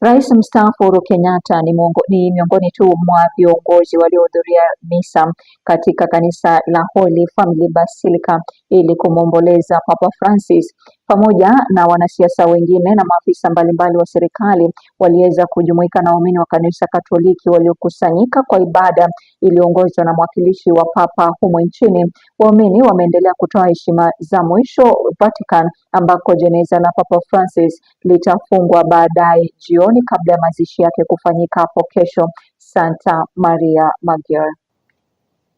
Rais Mstaafu Uhuru Kenyatta ni miongoni tu mwa viongozi waliohudhuria Misa katika kanisa la Holy Family Basilica ili kumwomboleza Papa Francis. Pamoja na wanasiasa wengine na maafisa mbalimbali wa serikali waliweza kujumuika na waumini wa Kanisa Katoliki waliokusanyika kwa ibada iliyoongozwa na Mwakilishi wa Papa Humu Nchini. Waumini wameendelea kutoa heshima za mwisho Vatican, ambako jeneza la Papa Francis litafungwa baadaye jioni kabla ya mazishi yake kufanyika hapo kesho Santa Maria Maggiore.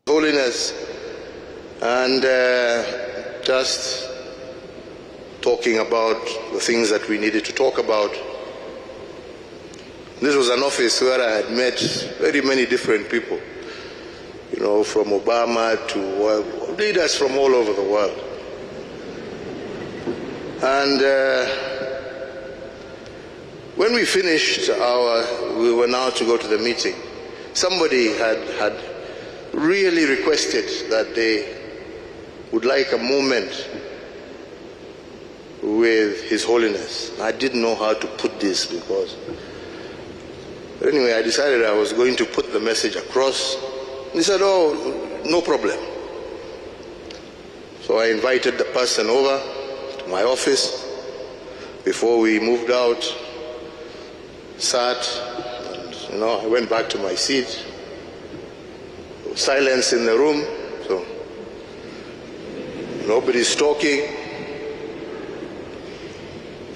Holiness and just talking about the things that we needed to talk about. This was an office where I had met very many different people, you know, from Obama to leaders from all over the world. And when we finished we were now to go to the meeting, somebody had really requested that they would like a moment with His Holiness. I didn't know how to put this but anyway, I decided I was going to put the message across. And he said, "Oh, no problem." So I invited the person over to my office. Before we moved out, sat, and I went back to my seat. There was silence in the room, so nobody's talking.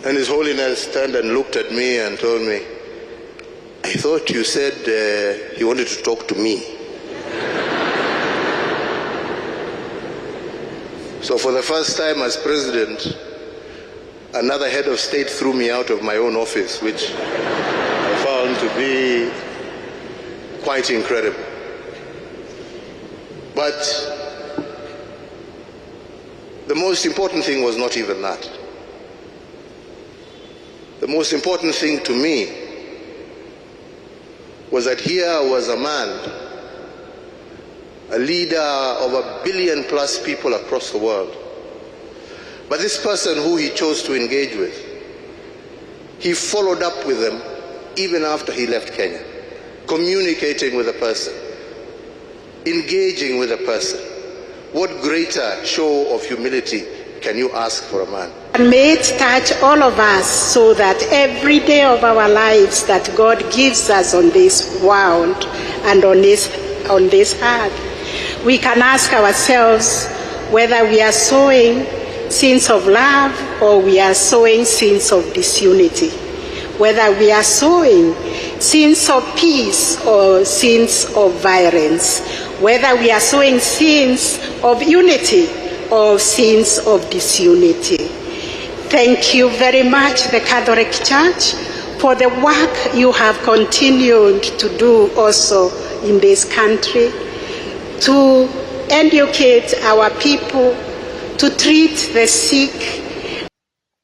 And His Holiness turned and looked at me and told me, "I thought you said he wanted to talk to me." So for the first time as president, another head of state threw me out of my own office, which I found to be quite incredible. But the most important thing was not even that. The most important thing to me was that here was a man, a leader of 1 billion plus people across the world. But this person who he chose to engage with, he followed up with them even after he left Kenya, communicating with a person, engaging with a person. What greater show of humility can you ask for a man? And may it touch all of us so that every day of our lives that God gives us on this world and on this earth, we can ask ourselves whether we are sowing seeds of love or we are sowing seeds of disunity, whether we are sowing seeds of peace or seeds of violence, whether we are sowing seeds of unity or seeds of disunity. Thank you very much, the Catholic Church, for the work you have continued to do also in this country, to educate our people, to treat the sick,